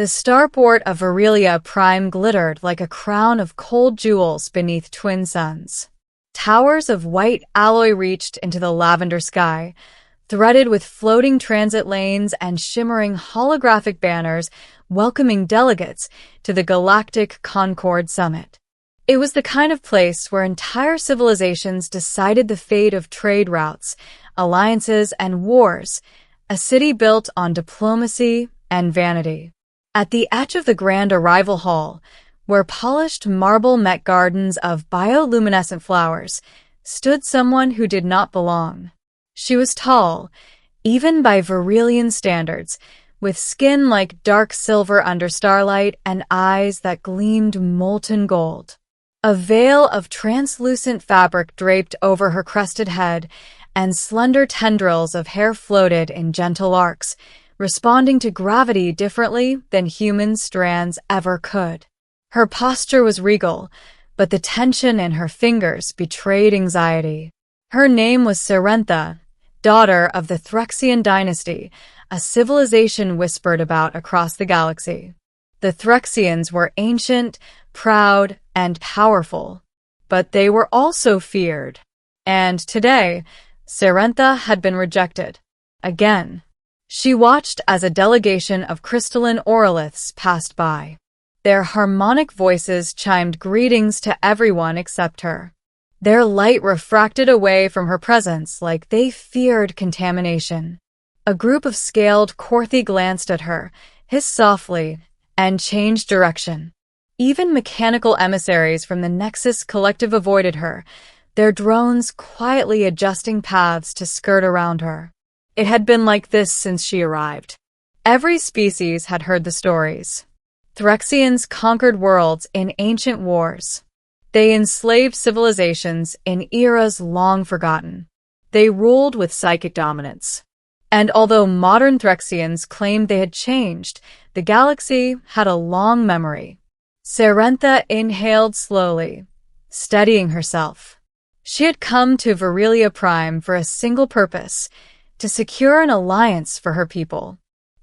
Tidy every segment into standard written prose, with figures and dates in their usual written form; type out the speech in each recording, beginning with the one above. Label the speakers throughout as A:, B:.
A: The starport of Aurelia Prime glittered like a crown of cold jewels beneath twin suns. Towers of white alloy reached into the lavender sky, threaded with floating transit lanes and shimmering holographic banners welcoming delegates to the Galactic Concord Summit. It was the kind of place where entire civilizations decided the fate of trade routes, alliances, and wars, a city built on diplomacy and vanity. At the edge of the grand arrival hall, where polished marble met gardens of bioluminescent flowers, stood someone who did not belong. She was tall, even by Virelian standards, with skin like dark silver under starlight and eyes that gleamed molten gold. A veil of translucent fabric draped over her crested head, and slender tendrils of hair floated in gentle arcs, responding to gravity differently than human strands ever could. Her posture was regal, but the tension in her fingers betrayed anxiety. Her name was Cerentha, daughter of the Threxian dynasty, a civilization whispered about across the galaxy. The Threxians were ancient, proud, and powerful, but they were also feared. And today, Cerentha had been rejected. Again. She watched as a delegation of crystalline oroliths passed by. Their harmonic voices chimed greetings to everyone except her. Their light refracted away from her presence like they feared contamination. A group of scaled Korthi glanced at her, hissed softly, and changed direction. Even mechanical emissaries from the Nexus Collective avoided her, their drones quietly adjusting paths to skirt around her. It had been like this since she arrived. Every species had heard the stories. Threxians conquered worlds in ancient wars. They enslaved civilizations in eras long forgotten. They ruled with psychic dominance. And although modern Threxians claimed they had changed, the galaxy had a long memory. Cerentha inhaled slowly, steadying herself. She had come to Aurelia Prime for a single purpose: to secure an alliance for her people.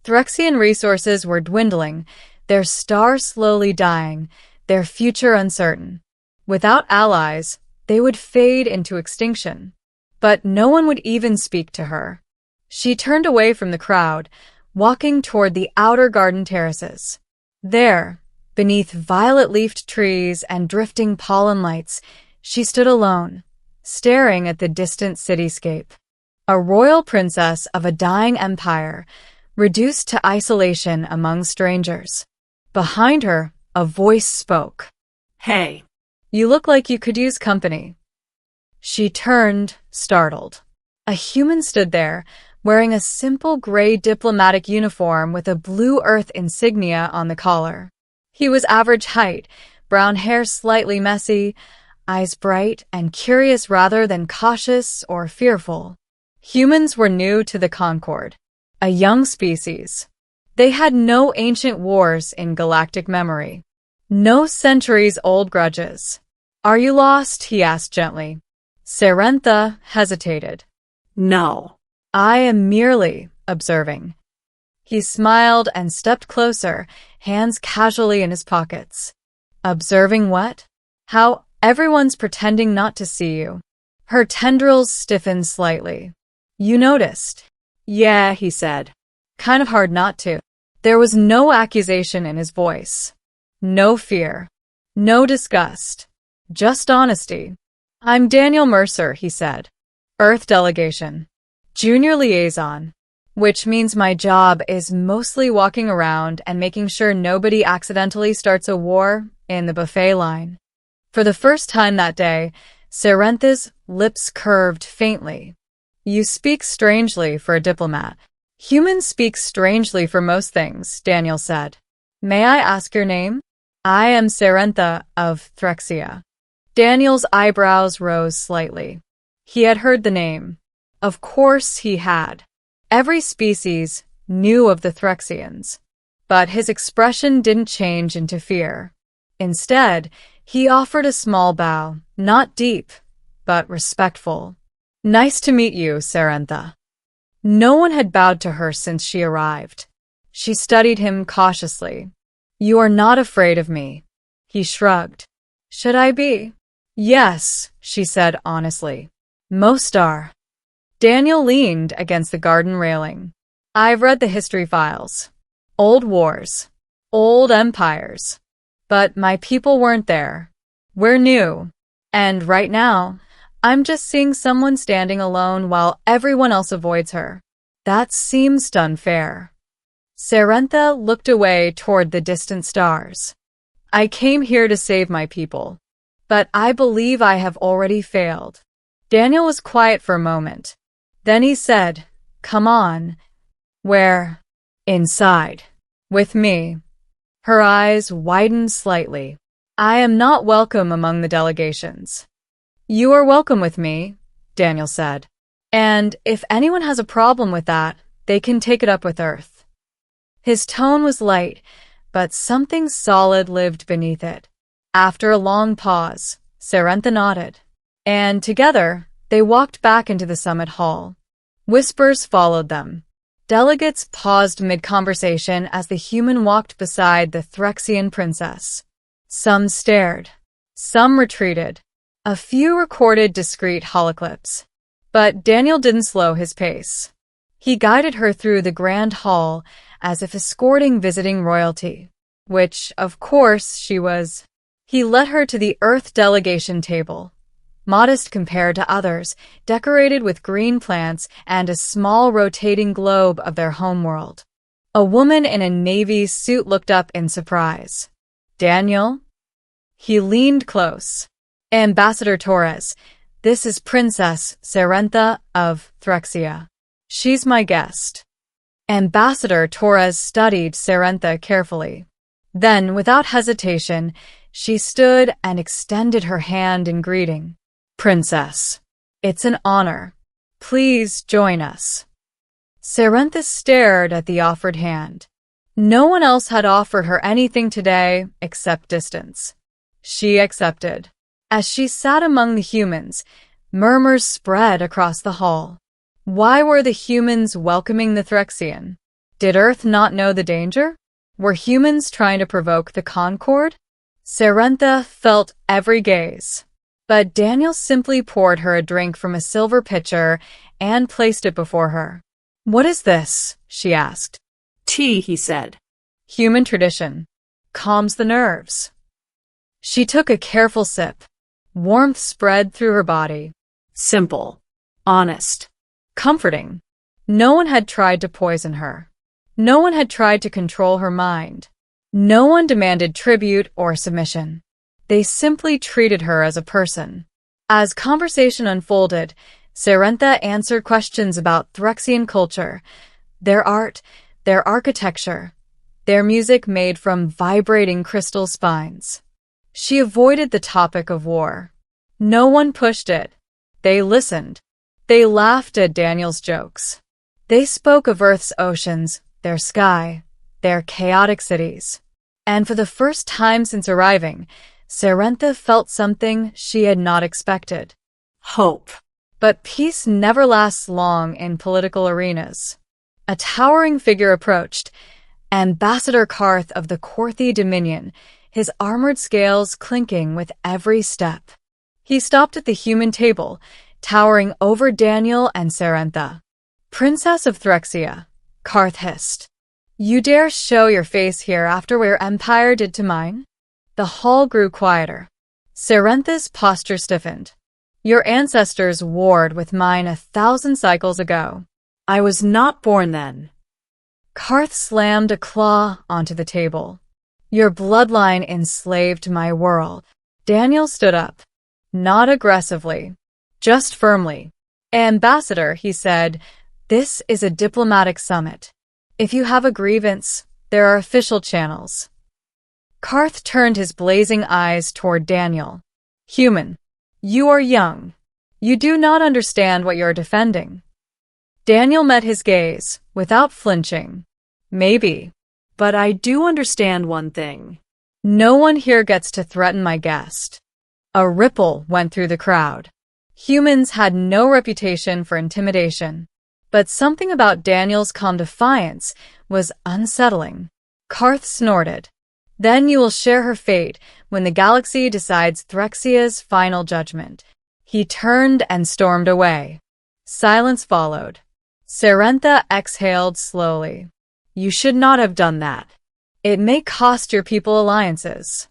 A: Threxian resources were dwindling, their star slowly dying, their future uncertain. Without allies, they would fade into extinction. But no one would even speak to her. She turned away from the crowd, walking toward the outer garden terraces. There, beneath violet-leafed trees and drifting pollen lights, she stood alone, staring at the distant cityscape. A royal princess of a dying empire, reduced to isolation among strangers. Behind her, a voice spoke.
B: "Hey,
A: You look like you could use company." She turned, startled. A human stood there, wearing a simple gray diplomatic uniform with a blue earth insignia on the collar. He was average height, brown hair slightly messy, eyes bright and curious rather than cautious or fearful. Humans were new to the Concord, a young species. They had no ancient wars in galactic memory. No centuries-old grudges. "Are you lost?" he asked gently. Cerentha hesitated.
B: no."
A: "I am merely observing." He smiled and stepped closer, hands casually in his pockets. "Observing what?" "How everyone's pretending not to see you." Her tendrils stiffened slightly. "You noticed?" "Yeah," he said. Kind of hard not to. There was no accusation in his voice. No fear. No disgust. Just honesty. "I'm Daniel Mercer," he said. "Earth Delegation. Junior Liaison. Which means my job is mostly walking around and making sure nobody accidentally starts a war in the buffet line." For the first time that day, Cerentha's lips curved faintly. "You speak strangely for a diplomat." "Humans speak strangely for most things," Daniel said. "May I ask your name?" "I am Cerentha of Threxia." Daniel's eyebrows rose slightly. He had heard the name. Of course he had. Every species knew of the Threxians. But his expression didn't change into fear. Instead, he offered a small bow, not deep, but respectful. "Nice to meet you, Cerentha." No one had bowed to her since she arrived. She studied him cautiously. You are not afraid of me. He shrugged. Should I be? Yes, she said honestly. Most are. Daniel leaned against the garden railing. I've read the history files. Old wars. Old empires. But my people weren't there. We're new. And right now, I'm just seeing someone standing alone while everyone else avoids her. That seems unfair. Sarentha looked away toward the distant stars. I came here to save my people. But I believe I have already failed. Daniel was quiet for a moment. Then he said, Come on. Where? Inside. With me. Her eyes widened slightly. I am not welcome among the delegations. You are welcome with me, Daniel said. And if anyone has a problem with that, they can take it up with Earth. His tone was light, but something solid lived beneath it. After a long pause, Sarentha nodded. And together, they walked back into the summit hall. Whispers followed them. Delegates paused mid-conversation as the human walked beside the Threxian princess. Some stared. Some retreated. A few recorded discreet holoclips. But Daniel didn't slow his pace. He guided her through the grand hall as if escorting visiting royalty, which, of course, she was. He led her to the Earth delegation table, modest compared to others, decorated with green plants and a small rotating globe of their homeworld. A woman in a navy suit looked up in surprise. Daniel? He leaned close. Ambassador Torres, this is Princess Sarentha of Threxia. She's my guest. Ambassador Torres studied Sarentha carefully. Then, without hesitation, she stood and extended her hand in greeting. Princess, it's an honor. Please join us. Sarentha stared at the offered hand. No one else had offered her anything today except distance. She accepted. As she sat among the humans, murmurs spread across the hall. Why were the humans welcoming the Threxian? Did Earth not know the danger? Were humans trying to provoke the concord? Sarentha felt every gaze. But Daniel simply poured her a drink from a silver pitcher and placed it before her. What is this? She asked.
B: Tea, he said.
A: Human tradition. Calms the nerves. She took a careful sip. Warmth spread through her body.
B: Simple. Honest.
A: Comforting. No one had tried to poison her. No one had tried to control her mind. No one demanded tribute or submission. They simply treated her as a person. As conversation unfolded, Sarentha answered questions about Threxian culture, their art, their architecture, their music made from vibrating crystal spines. She avoided the topic of war. No one pushed it. They listened. They laughed at Daniel's jokes. They spoke of Earth's oceans, their sky, their chaotic cities. And for the first time since arriving, Sarentha felt something she had not expected.
B: Hope.
A: But peace never lasts long in political arenas. A towering figure approached, Ambassador Karth of the Korthi Dominion, his armored scales clinking with every step. He stopped at the human table, towering over Daniel and Sarentha. Princess of Threxia, Karth hissed. You dare show your face here after what your empire did to mine? The hall grew quieter. Sarentha's posture stiffened. Your ancestors warred with mine 1,000 cycles ago.
B: I was not born then.
A: Karth slammed a claw onto the table. Your bloodline enslaved my world. Daniel stood up. Not aggressively, just firmly. Ambassador, he said, this is a diplomatic summit. If you have a grievance, there are official channels. Karth turned his blazing eyes toward Daniel. Human, you are young. You do not understand what you are defending. Daniel met his gaze, without flinching. Maybe.
B: But I do understand one thing.
A: No one here gets to threaten my guest. A ripple went through the crowd. Humans had no reputation for intimidation. But something about Daniel's calm defiance was unsettling. Karth snorted. Then you will share her fate when the galaxy decides Threxia's final judgment. He turned and stormed away. Silence followed. Serentha exhaled slowly. You should not have done that. It may cost your people alliances.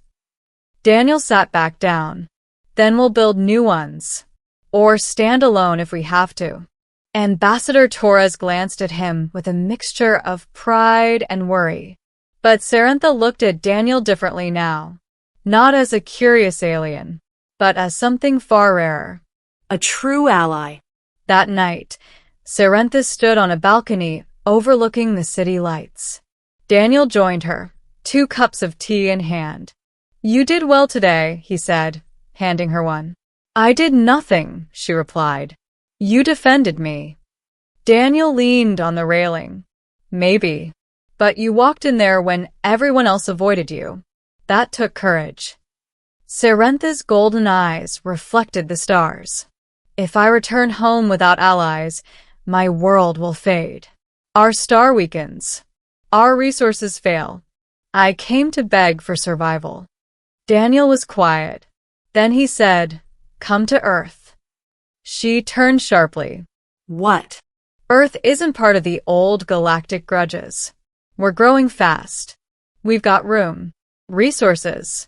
A: Daniel sat back down. Then we'll build new ones. Or stand alone if we have to. Ambassador Torres glanced at him with a mixture of pride and worry. But Serentha looked at Daniel differently now. Not as a curious alien, but as something far rarer.
B: A true ally.
A: That night, Serentha stood on a balcony overlooking the city lights. Daniel joined her, 2 cups of tea in hand. You did well today, he said, handing her one. I did nothing, she replied. You defended me. Daniel leaned on the railing. Maybe. But you walked in there when everyone else avoided you. That took courage. Serentha's golden eyes reflected the stars. If I return home without allies, my world will fade. Our star weakens. Our resources fail. I came to beg for survival. Daniel was quiet. Then he said, Come to Earth. She turned sharply.
B: What?
A: Earth isn't part of the old galactic grudges. We're growing fast. We've got room, resources,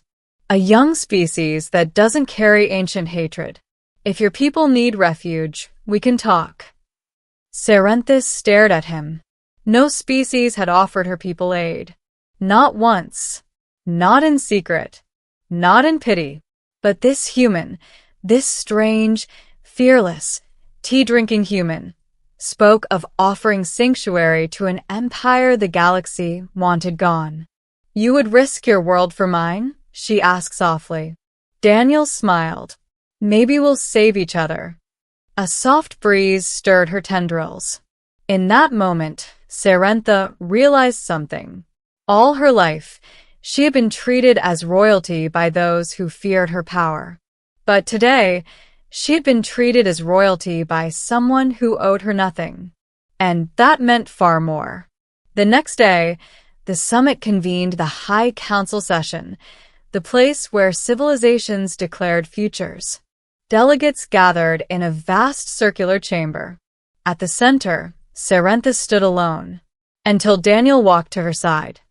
A: a young species that doesn't carry ancient hatred. If your people need refuge, we can talk. Serentha stared at him. No species had offered her people aid. Not once. Not in secret. Not in pity. But this human, this strange, fearless, tea-drinking human, spoke of offering sanctuary to an empire the galaxy wanted gone. You would risk your world for mine? She asked softly. Daniel smiled. Maybe we'll save each other. A soft breeze stirred her tendrils. In that moment, Serentha realized something. All her life, she had been treated as royalty by those who feared her power. But today, she had been treated as royalty by someone who owed her nothing. And that meant far more. The next day, the summit convened the High Council session, the place where civilizations declared futures. Delegates gathered in a vast circular chamber. At the center, Serentha stood alone, until Daniel walked to her side.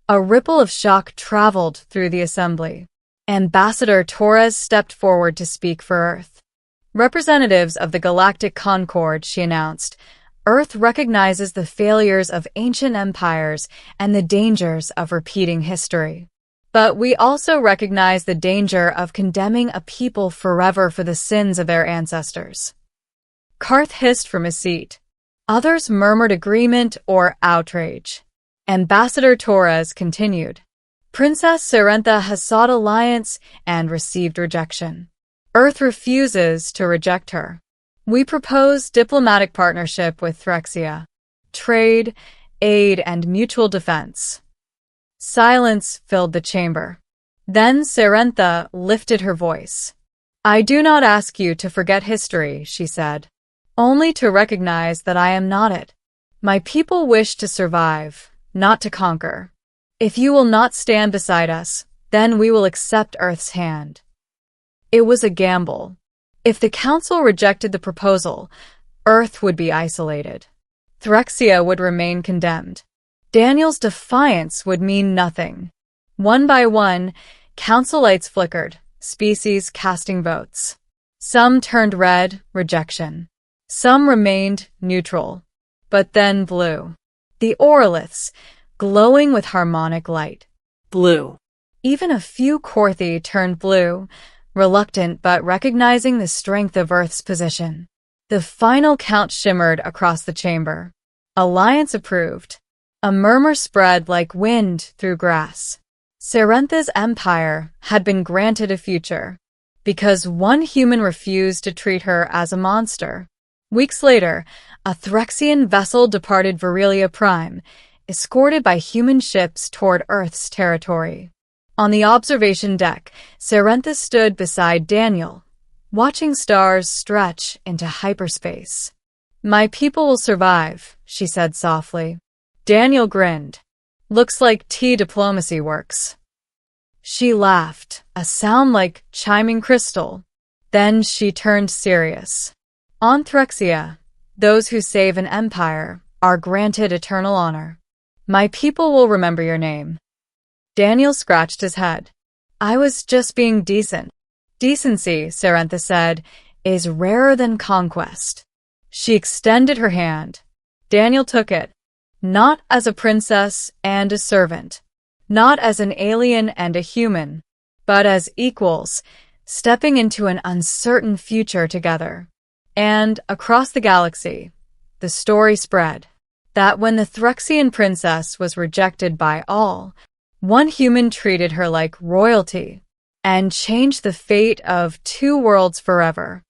A: A ripple of shock traveled through the assembly. Ambassador Torres stepped forward to speak for Earth. Representatives of the Galactic Concord, she announced, Earth recognizes the failures of ancient empires and the dangers of repeating history. But we also recognize the danger of condemning a people forever for the sins of their ancestors. Karth hissed from his seat. Others murmured agreement or outrage. Ambassador Torres continued. Princess Serentha has sought alliance and received rejection. Earth refuses to reject her. We propose diplomatic partnership with Threxia. Trade, aid, and mutual defense. Silence filled the chamber. Then Serentha lifted her voice. I do not ask you to forget history, she said. Only to recognize that I am not it. My people wish to survive, not to conquer. If you will not stand beside us, then we will accept Earth's hand. It was a gamble. If the Council rejected the proposal, Earth would be isolated. Threxia would remain condemned. Daniel's defiance would mean nothing. One by one, Council lights flickered, species casting votes. Some turned red, rejection. Some remained neutral, but then blue. The Oroliths, glowing with harmonic light.
B: Blue.
A: Even a few Korthi turned blue, reluctant but recognizing the strength of Earth's position. The final count shimmered across the chamber. Alliance approved. A murmur spread like wind through grass. Serentha's empire had been granted a future, because one human refused to treat her as a monster. Weeks later, a Threxian vessel departed Virelia Prime, escorted by human ships toward Earth's territory. On the observation deck, Serentha stood beside Daniel, watching stars stretch into hyperspace. My people will survive, she said softly. Daniel grinned. Looks like tea diplomacy works. She laughed, a sound like chiming crystal. Then she turned serious. On Threxia, those who save an empire are granted eternal honor. My people will remember your name. Daniel scratched his head. I was just being decent. Decency, Cerintha said, is rarer than conquest. She extended her hand. Daniel took it, not as a princess and a servant, not as an alien and a human, but as equals, stepping into an uncertain future together. And across the galaxy, the story spread that when the Threxian princess was rejected by all, one human treated her like royalty and changed the fate of two worlds forever.